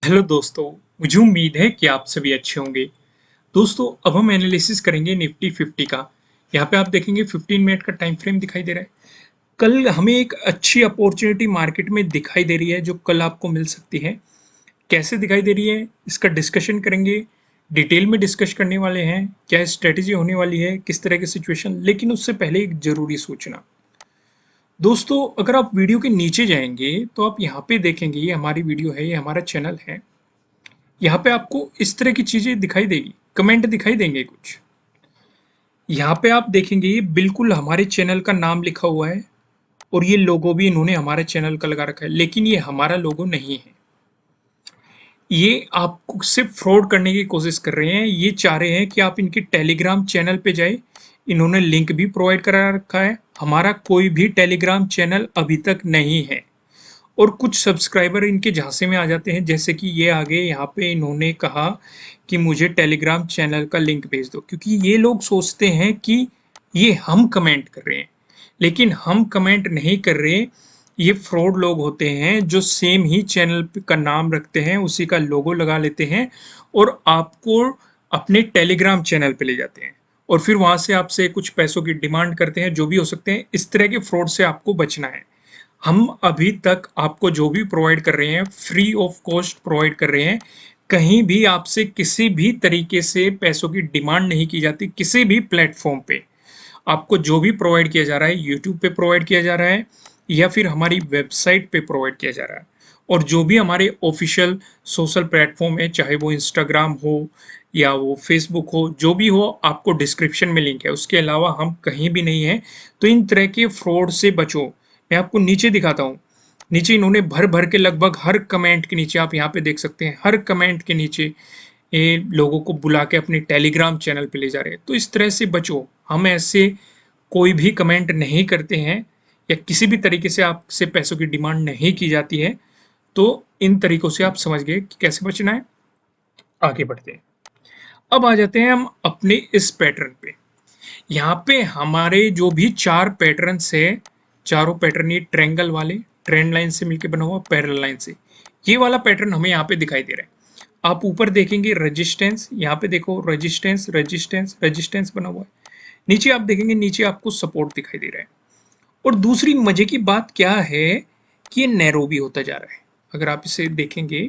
Hello दोस्तों, मुझे उम्मीद है कि आप सभी अच्छे होंगे। दोस्तों, अब हम एनालिसिस करेंगे निफ्टी 50 का। यहाँ पे आप देखेंगे 15 मिनट का टाइम फ्रेम दिखाई दे रहा है। कल हमें एक अच्छी अपॉर्चुनिटी मार्केट में दिखाई दे रही है जो कल आपको मिल सकती है। कैसे दिखाई दे रही है इसका डिस्कशन करेंगे। डिटेल में डिस्कस करने वाले हैं, क्या स्ट्रेटेजी होने वाली है, किस तरह की सिचुएशन। लेकिन उससे पहले एक जरूरी सूचना। दोस्तों, अगर आप वीडियो के नीचे जाएंगे तो आप यहाँ पे देखेंगे, ये हमारी वीडियो है, ये हमारा चैनल है। यहाँ पे आपको इस तरह की चीजें दिखाई देगी, कमेंट दिखाई देंगे कुछ। यहाँ पे आप देखेंगे ये बिल्कुल हमारे चैनल का नाम लिखा हुआ है और ये लोगो भी इन्होंने हमारे चैनल का लगा रखा है, लेकिन ये हमारा लोगो नहीं है। ये आपको सिर्फ फ्रॉड करने की कोशिश कर रहे हैं। ये चाह रहे हैं कि आप इनके टेलीग्राम चैनल पे जाए। इन्होंने लिंक भी प्रोवाइड करा रखा है। हमारा कोई भी टेलीग्राम चैनल अभी तक नहीं है और कुछ सब्सक्राइबर इनके झांसे में आ जाते हैं, जैसे कि ये आगे यहाँ पे इन्होंने कहा कि मुझे टेलीग्राम चैनल का लिंक भेज दो, क्योंकि ये लोग सोचते हैं कि ये हम कमेंट कर रहे हैं, लेकिन हम कमेंट नहीं कर रहे। ये फ्रॉड लोग होते हैं जो सेम ही चैनल का नाम रखते हैं, उसी का लोगो लगा लेते हैं और आपको अपने टेलीग्राम चैनल पे ले जाते हैं और फिर वहां से आपसे कुछ पैसों की डिमांड करते हैं, जो भी हो सकते हैं। इस तरह के फ्रॉड से आपको बचना है। हम अभी तक आपको जो भी प्रोवाइड कर रहे हैं फ्री ऑफ कॉस्ट प्रोवाइड कर रहे हैं। कहीं भी आपसे किसी भी तरीके से पैसों की डिमांड नहीं की जाती। किसी भी प्लेटफॉर्म पे आपको जो भी प्रोवाइड किया जा रहा है, यूट्यूब पे प्रोवाइड किया जा रहा है या फिर हमारी वेबसाइट पे प्रोवाइड किया जा रहा है। और जो भी हमारे ऑफिशियल सोशल प्लेटफॉर्म है, चाहे वो इंस्टाग्राम हो या वो फेसबुक हो, जो भी हो, आपको डिस्क्रिप्शन में लिंक है। उसके अलावा हम कहीं भी नहीं है। तो इन तरह के फ्रॉड से बचो। मैं आपको नीचे दिखाता हूँ। नीचे इन्होंने भर भर के लगभग हर कमेंट के नीचे, आप यहाँ पे देख सकते हैं, हर कमेंट के नीचे ये लोगों को बुला के अपने टेलीग्राम चैनल पे ले जा रहे हैं। तो इस तरह से बचो। हम ऐसे कोई भी कमेंट नहीं करते हैं या किसी भी तरीके से आपसे पैसों की डिमांड नहीं की जाती है। तो इन तरीकों से आप समझ गए कि कैसे बचना है। आगे बढ़ते हैं। अब आ जाते हैं हम अपने इस पैटर्न पे। यहाँ पे हमारे जो भी चार पैटर्न है, चारों पैटर्न ये ट्रायंगल वाले, ट्रेंड लाइन से मिलकर बना हुआ, पैरेलल लाइन से। ये वाला पैटर्न हमें यहाँ पे दिखाई दे रहा है। आप ऊपर देखेंगे रेजिस्टेंस, यहाँ पे देखो रेजिस्टेंस रेजिस्टेंस रेजिस्टेंस बना हुआ है। नीचे आप देखेंगे, नीचे आपको सपोर्ट दिखाई दे रहा है। और दूसरी मजे की बात क्या है कि ये नैरो भी होता जा रहा है। अगर आप इसे देखेंगे,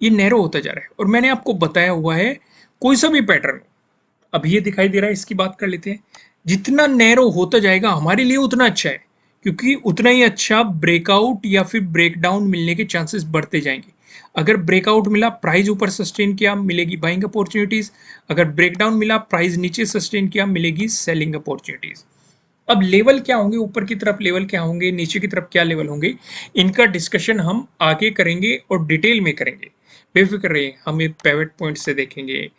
ये नैरो होता जा रहा है। और मैंने आपको बताया हुआ है, कोई सा भी पैटर्न हो, अभी ये दिखाई दे रहा है, इसकी बात कर लेते हैं। जितना नैरो होता जाएगा हमारे लिए उतना अच्छा है, क्योंकि उतना ही अच्छा ब्रेकआउट या फिर ब्रेकडाउन मिलने के चांसेस बढ़ते जाएंगे। अगर ब्रेकआउट मिला, प्राइस ऊपर सस्टेन किया, मिलेगी बाइंग अपॉर्चुनिटीज। अगर ब्रेकडाउन मिला, प्राइस नीचे सस्टेन किया, मिलेगी सेलिंग अपॉर्चुनिटीज। अब लेवल क्या होंगे, ऊपर की तरफ लेवल क्या होंगे, नीचे की तरफ क्या लेवल होंगे, इनका डिस्कशन हम आगे करेंगे और डिटेल में करेंगे। बेफिक्र रहिए, हम ये पेवेट पॉइंट से देखेंगे,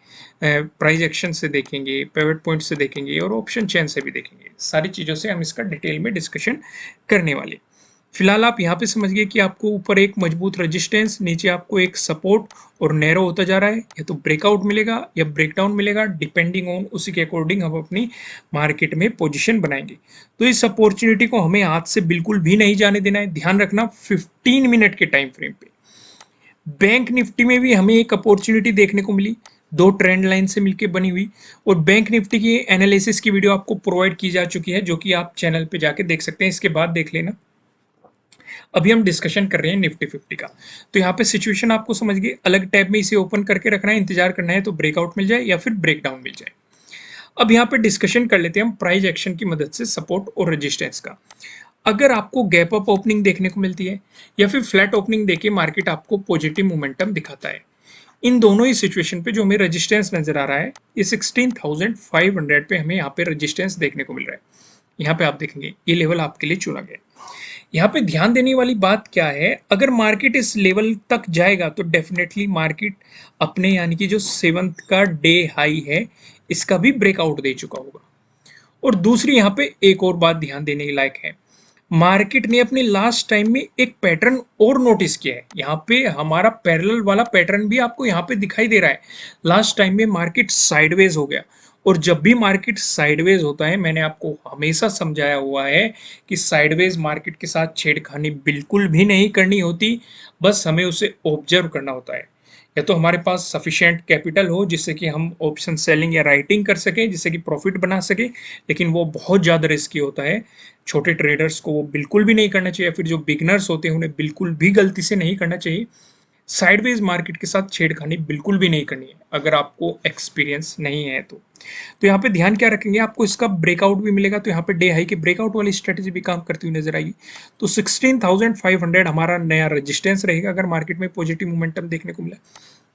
प्राइस एक्शन से देखेंगे, पेवेट पॉइंट से देखेंगे और ऑप्शन चेन से भी देखेंगे। सारी चीज़ों से हम इसका डिटेल में डिस्कशन करने वाले। फिलहाल आप यहाँ पे समझिए कि आपको ऊपर एक मजबूत रेजिस्टेंस, नीचे आपको एक सपोर्ट और नैरो होता जा रहा है। या तो ब्रेकआउट मिलेगा या ब्रेकडाउन मिलेगा, डिपेंडिंग ऑन उसी के अकॉर्डिंग हम अपनी मार्केट में पोजीशन बनाएंगे। तो इस अपॉर्चुनिटी को हमें हाथ से बिल्कुल भी नहीं जाने देना है। ध्यान रखना 15 मिनट के टाइम फ्रेम पे। बैंक निफ्टी में भी हमें एक अपॉर्चुनिटी देखने को मिली, दो ट्रेंड लाइन से मिलकर बनी हुई। और बैंक निफ्टी की एनालिसिस की वीडियो आपको प्रोवाइड की जा चुकी है, जो कि आप चैनल पे जाके देख सकते हैं, इसके बाद देख लेना। अभी हम डिस्कशन कर रहे हैं निफ्टी 50 का। तो यहाँ पे सिचुएशन आपको समझ गई। अलग टैब में इसे ओपन करके रखना है, इंतजार करना है तो ब्रेकआउट मिल जाए या फिर ब्रेकडाउन मिल जाए। अब यहाँ पे डिस्कशन कर लेते हैं हम प्राइस एक्शन की मदद से सपोर्ट और रेजिस्टेंस का। अगर आपको गैप अप ओपनिंग देखने को मिलती है या फिर फ्लैट ओपनिंग देके मार्केट आपको पॉजिटिव मोमेंटम दिखाता है, इन दोनों ही सिचुएशन पे जो हमें रेजिस्टेंस नजर आ रहा है, ये 16,500 पे हमें यहाँ पे रेजिस्टेंस देखने को मिल रहा है। यहाँ पे आप देखेंगे ये लेवल आपके लिए चुना गया। यहाँ पे ध्यान देने वाली बात क्या है, अगर मार्केट इस लेवल तक जाएगा तो डेफिनेटली मार्केट अपने यानी कि जो 7th का डे हाई है, इसका भी ब्रेकआउट दे चुका होगा। और दूसरी यहाँ पे एक और बात ध्यान देने के लायक है, मार्केट ने अपने लास्ट टाइम में एक पैटर्न और नोटिस किया है। यहाँ पे हमारा पैरेलल वाला पैटर्न भी आपको यहाँ पे दिखाई दे रहा है। लास्ट टाइम में मार्केट साइडवेज हो गया। और जब भी मार्केट साइडवेज होता है, मैंने आपको हमेशा समझाया हुआ है कि साइडवेज मार्केट के साथ छेड़खानी बिल्कुल भी नहीं करनी होती, बस हमें उसे ऑब्जर्व करना होता है। या तो हमारे पास सफिशिएंट कैपिटल हो जिससे कि हम ऑप्शन सेलिंग या राइटिंग कर सकें जिससे कि प्रॉफिट बना सके, लेकिन वो बहुत ज़्यादा रिस्की होता है। छोटे ट्रेडर्स को वो बिल्कुल भी नहीं करना चाहिए, फिर जो बिगनर्स होते हैं उन्हें बिल्कुल भी गलती से नहीं करना चाहिए। साइडवेज मार्केट के साथ छेड़खानी बिल्कुल भी नहीं करनी है अगर आपको एक्सपीरियंस नहीं है तो। तो यहाँ पे ध्यान क्या रखेंगे, आपको इसका ब्रेकआउट भी मिलेगा, तो यहाँ पे डे हाई के ब्रेकआउट वाली स्ट्रेटेजी भी काम करती हुई नजर आएगी। तो 16,500 हमारा नया रेजिस्टेंस रहेगा अगर मार्केट में पॉजिटिव मोमेंटम देखने को मिला।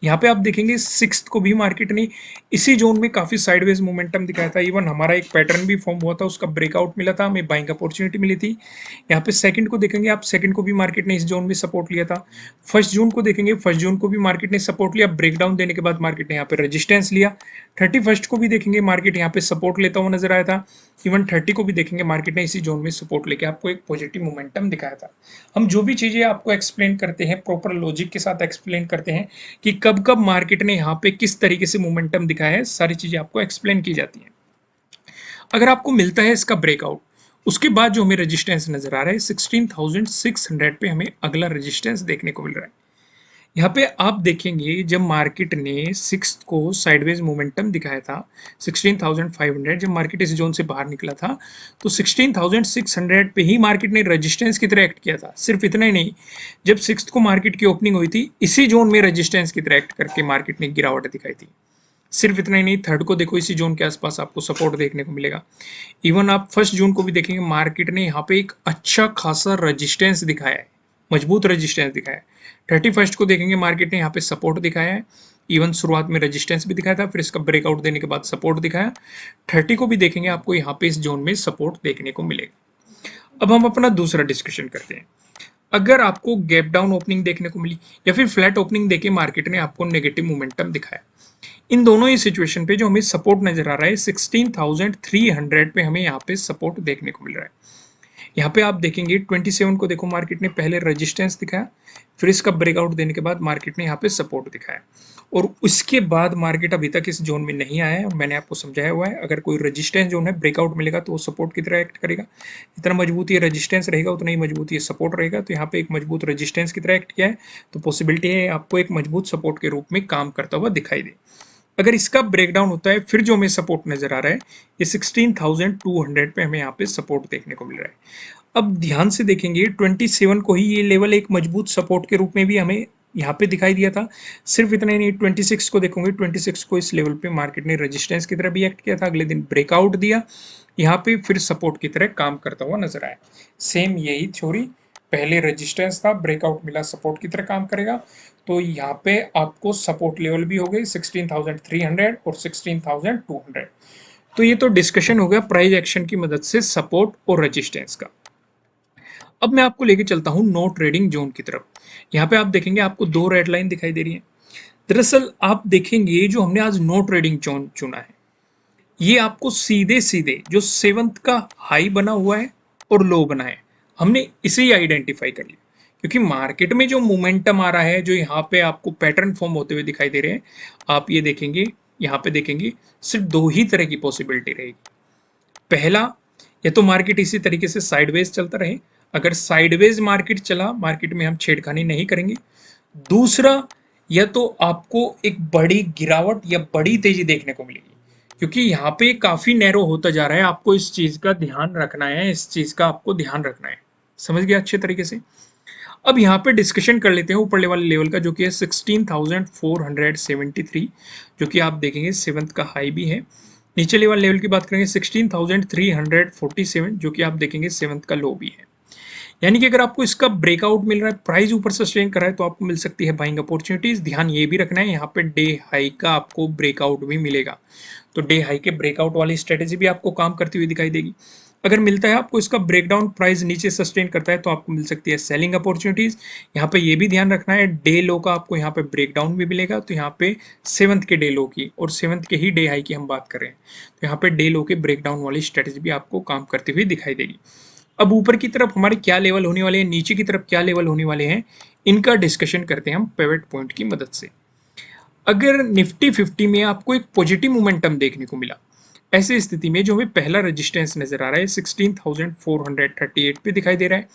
यहाँ पे आप देखेंगे सिक्स्थ को भी मार्केट ने इसी जोन में काफी साइडवेज मोमेंटम दिखाया था। इवन हमारा एक पैटर्न भी फॉर्म हुआ था, उसका ब्रेकआउट मिला था, हमें बाइंग अपॉर्चुनिटी मिली थी। यहाँ पे सेकंड को देखेंगे आप, सेकंड को भी मार्केट ने इस जोन में सपोर्ट लिया था। फर्स्ट जून को देखेंगे, फर्स्ट जून को भी मार्केट ने सपोर्ट लिया, ब्रेकडाउन देने के बाद मार्केट ने यहाँ पे रेजिस्टेंस लिया। 31 को भी देखेंगे मार्केट यहाँ पे सपोर्ट लेता हुआ नजर आया था। इवन 30 को भी देखेंगे मार्केट ने इसी जोन में सपोर्ट लेके आपको एक पॉजिटिव मोमेंटम दिखाया था। हम जो भी चीजें आपको एक्सप्लेन करते हैं प्रॉपर लॉजिक के साथ एक्सप्लेन करते हैं कि कब कब मार्केट ने यहाँ पे किस तरीके से मोमेंटम दिखाया है, सारी चीजें आपको एक्सप्लेन की जाती हैं। अगर आपको मिलता है इसका ब्रेकआउट, उसके बाद जो हमें रेजिस्टेंस नजर आ रहा है 16,600 पे हमें अगला रेजिस्टेंस देखने को मिल रहा है। यहाँ पे आप देखेंगे जब मार्केट ने सिक्स को साइडवेज मोमेंटम दिखाया था 16,500, जब मार्केट इस जोन से बाहर निकला था तो 16,600 पे ही मार्केट ने रेजिस्टेंस की तरह एक्ट किया था। सिर्फ इतना ही नहीं, जब सिक्स को मार्केट की ओपनिंग हुई थी इसी जोन में रेजिस्टेंस की तरह एक्ट करके मार्केट ने गिरावट दिखाई थी। सिर्फ इतना ही नहीं, थर्ड को देखो इसी जोन के आसपास आपको सपोर्ट देखने को मिलेगा। इवन आप फर्स्ट जून को भी देखेंगे मार्केट ने यहाँ पे एक अच्छा खासा रेजिस्टेंस दिखाया है, मजबूत रेजिस्टेंस दिखाया है। 31 को देखेंगे मार्केट ने यहाँ पे सपोर्ट दिखाया है, इवन शुरुआत में रेजिस्टेंस भी दिखाया था, फिर इसका ब्रेकआउट देने के बाद सपोर्ट दिखाया। 30 को भी देखेंगे आपको यहाँ पे इस जोन में सपोर्ट देखने को मिलेगा। अब हम अपना दूसरा डिस्कशन करते हैं। अगर आपको गैप डाउन ओपनिंग देखने को मिली या फिर फ्लैट ओपनिंग देके मार्केट ने आपको नेगेटिव मोमेंटम दिखाया, इन दोनों ही सिचुएशन पे जो हमें सपोर्ट नजर आ रहा है 16,300 पे हमें यहाँ पे सपोर्ट देखने को मिल रहा है। यहाँ पे आप देखेंगे 27 को देखो मार्केट ने पहले रेजिस्टेंस दिखाया, फिर इसका ब्रेकआउट देने के बाद मार्केट ने यहाँ पे सपोर्ट दिखाया और उसके बाद मार्केट अभी तक इस जोन में नहीं आया है। मैंने आपको समझाया हुआ है, अगर कोई रेजिस्टेंस जोन है ब्रेकआउट मिलेगा तो वो सपोर्ट की तरह एक्ट करेगा। जितना मजबूत ये रेजिस्टेंस रहेगा उतना ही मजबूत ये सपोर्ट रहेगा। तो यहाँ पे एक मजबूत रेजिस्टेंस की तरह एक्ट किया है, तो पॉसिबिलिटी है आपको एक मजबूत सपोर्ट के रूप में काम करता हुआ दिखाई दे। अगर इसका ब्रेकडाउन होता है फिर जो हमें सपोर्ट नजर आ रहा है ये 16,200 पे हमें यहाँ पे सपोर्ट देखने को मिल रहा है। अब ध्यान से देखेंगे 27 को ही ये लेवल एक मजबूत सपोर्ट के रूप में भी हमें यहाँ पे दिखाई दिया था। सिर्फ इतना ही नहीं, 26 को देखोगे 26 को इस लेवल पे मार्केट ने रेजिस्टेंस की तरह भी एक्ट किया था, अगले दिन ब्रेकआउट दिया, यहाँ पे फिर सपोर्ट की तरह काम करता हुआ नजर आया। सेम यही थ्योरी, पहले रेजिस्टेंस था ब्रेकआउट मिला सपोर्ट की तरह काम करेगा। तो यहाँ पे आपको सपोर्ट लेवल भी हो गए 16,300 और 16,200। तो ये तो डिस्कशन हो गया प्राइस एक्शन की मदद से सपोर्ट और रेजिस्टेंस का। अब मैं आपको लेके चलता हूं नो ट्रेडिंग जोन की तरफ। यहाँ पे आप देखेंगे आपको दो रेड लाइन दिखाई दे रही है। दरअसल आप देखेंगे जो हमने आज नो ट्रेडिंग जोन चुना है ये आपको सीधे सीधे जो सेवंथ का हाई बना हुआ है और लो बना है हमने इसे ही आइडेंटिफाई कर लिया, क्योंकि मार्केट में जो मोमेंटम आ रहा है जो यहाँ पे आपको पैटर्न फॉर्म होते हुए दिखाई दे रहे हैं, आप ये देखेंगे यहाँ पे देखेंगे सिर्फ दो ही तरह की पॉसिबिलिटी रहेगी। पहला, या तो मार्केट इसी तरीके से साइडवेज चलता रहे, अगर साइडवेज मार्केट चला मार्केट में हम छेड़खानी नहीं करेंगे। दूसरा, या तो आपको एक बड़ी गिरावट या बड़ी तेजी देखने को मिलेगी, क्योंकि यहाँ पे काफी नैरो होता जा रहा है, आपको इस चीज का ध्यान रखना है, इस चीज का आपको ध्यान रखना है। समझ गया अच्छे तरीके से। अब यहाँ पे डिस्कशन कर लेते हैं ऊपर वाले लेवल का जो कि है 16,473, जो कि आप देखेंगे सेवंथ का हाई भी है। नीचे लेवल की बात करेंगे 16,347, जो कि आप देखेंगे सेवंथ का लो भी है। यानी कि अगर आपको इसका ब्रेकआउट मिल रहा है, प्राइस ऊपर सस्टेन कर रहा है, तो आपको मिल सकती है बाइंग अपॉर्चुनिटीज। ध्यान ये भी रखना है यहाँ पे डे हाई का आपको ब्रेकआउट भी मिलेगा, तो डे हाई के ब्रेकआउट वाली स्ट्रेटेजी भी आपको काम करती हुई दिखाई देगी। अगर मिलता है आपको इसका ब्रेकडाउन, प्राइस नीचे सस्टेन करता है, तो आपको मिल सकती है सेलिंग अपॉर्चुनिटीज। यहाँ पे ये भी ध्यान रखना है डे लो का आपको यहाँ पे ब्रेकडाउन भी मिलेगा, तो यहाँ पे सेवंथ के डे लो की और सेवंथ के ही डे हाई की हम बात कर रहे हैं, तो यहाँ पे डे लो के ब्रेकडाउन वाली स्ट्रेटेजी भी आपको काम करती हुई दिखाई देगी। अब ऊपर की तरफ हमारे क्या लेवल होने वाले हैं, नीचे की तरफ क्या लेवल होने वाले हैं, इनका डिस्कशन करते हैं हम पिवट पॉइंट की मदद से। अगर निफ्टी 50 में आपको एक पॉजिटिव मोमेंटम देखने को मिला, ऐसी स्थिति में जो हमें पहला रेजिस्टेंस नजर आ रहा है 16,438 पे दिखाई दे रहा है,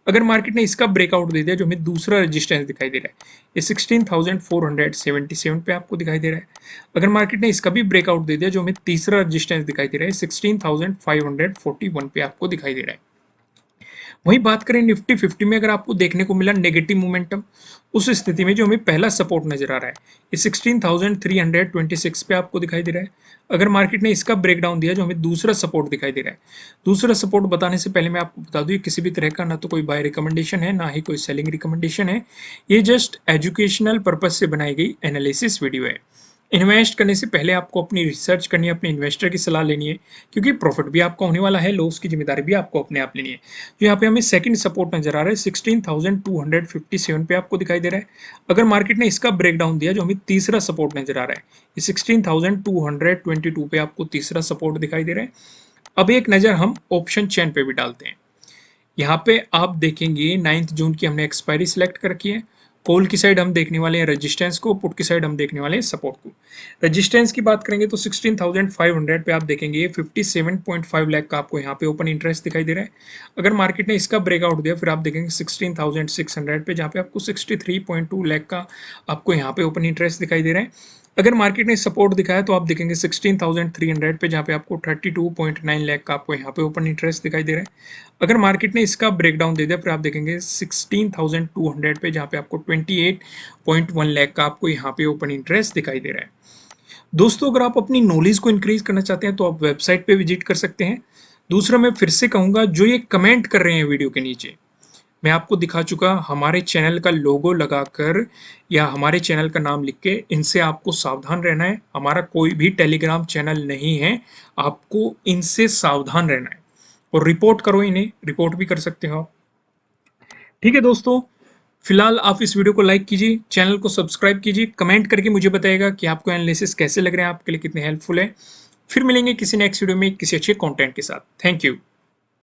अगर मार्केट ने इसका ब्रेकआउट दे दिया, जो हमें दूसरा रेजिस्टेंस दिखाई दे रहा है, ये 16,477 पे आपको दिखाई दे रहा है। अगर मार्केट ने इसका भी ब्रेकआउट दे दिया, जो हमें तीसरा रेजिस्टेंस दिखाई दे रहा है, 16,541 पे आपको दिखाई दे रहा है। वहीं बात करें निफ्टी 50 में, अगर आपको देखने को मिला नेगेटिव मोमेंटम, उस स्थिति में जो हमें पहला सपोर्ट नजर आ रहा है, ये 16,326 पे आपको दिखाई दे रहा है। अगर मार्केट ने इसका ब्रेकडाउन दिया, जो हमें दूसरा सपोर्ट दिखाई दे रहा है, दूसरा सपोर्ट बताने से पहले मैं आपको बता दूं, ये किसी भी तरह का ना तो कोई बाय रिकमेंडेशन है, ना ही कोई सेलिंग रिकमेंडेशन है। ये जस्ट एजुकेशनल पर्पज से बनाई गई एनालिसिस वीडियो है। इन्वेस्ट करने से पहले आपको अपनी रिसर्च करनी है, अपने इन्वेस्टर की सलाह लेनी है, क्योंकि प्रॉफिट भी आपका होने वाला है, लॉस की जिम्मेदारी भी आपको अपने आप लेनी है। तो यहाँ पे हमें सेकंड सपोर्ट नजर आ रहा है, 16,257 पे आपको दिखाई दे रहा है। अगर मार्केट ने इसका ब्रेकडाउन दिया, जो हमें तीसरा सपोर्ट नजर आ रहा है, ये 16,222 पे आपको तीसरा सपोर्ट दिखाई दे रहा है। अब एक नज़र हम ऑप्शन चेन पे भी डालते हैं। यहाँ पे आप देखेंगे 9 जून की हमने एक्सपायरी सिलेक्ट कर रखी है। कॉल की साइड हम देखने वाले हैं रेजिस्टेंस को, पुट की साइड हम देखने वाले हैं सपोर्ट को। रेजिस्टेंस की बात करेंगे तो 16,500 पे आप देखेंगे 57.5 लाख का आपको यहाँ पे ओपन इंटरेस्ट दिखाई दे रहा है। अगर मार्केट ने इसका ब्रेकआउट दिया, फिर आप देखेंगे 16,600 पे, जहाँ पे आपको 63.2 लाख का आपको यहाँ पे ओपन इंटरेस्ट दिखाई दे रहा है। अगर मार्केट ने सपोर्ट दिखाया तो आप देखेंगे 16,300 पे, जहाँ पे आपको 32.9 लाख का आपको यहाँ पे ओपन इंटरेस्ट दिखाई दे रहा है। अगर मार्केट ने इसका ब्रेकडाउन दे दिया, फिर आप देखेंगे 16,200 पे, जहाँ पे आपको 28.1 लाख का आपको यहाँ पे ओपन इंटरेस्ट दिखाई दे रहा है। दोस्तों, अगर आप अपनी नॉलेज को इंक्रीज करना चाहते हैं तो आप वेबसाइट पे विजिट कर सकते हैं। दूसरा, मैं फिर से कहूँगा, जो ये कमेंट कर रहे हैं वीडियो के नीचे, मैं आपको दिखा चुका हमारे चैनल का लोगो लगाकर या हमारे चैनल का नाम लिख के, इनसे आपको सावधान रहना है। हमारा कोई भी टेलीग्राम चैनल नहीं है, आपको इनसे सावधान रहना है और रिपोर्ट करो, इन्हें रिपोर्ट भी कर सकते हो आप। ठीक है दोस्तों, फिलहाल आप इस वीडियो को लाइक कीजिए, चैनल को सब्सक्राइब कीजिए, कमेंट करके मुझे बताइएगा कि आपको एनालिसिस कैसे लग रहे हैं, आपके लिए कितने हेल्पफुल है। फिर मिलेंगे किसी नेक्स्ट वीडियो में किसी अच्छे कंटेंट के साथ। Thank you.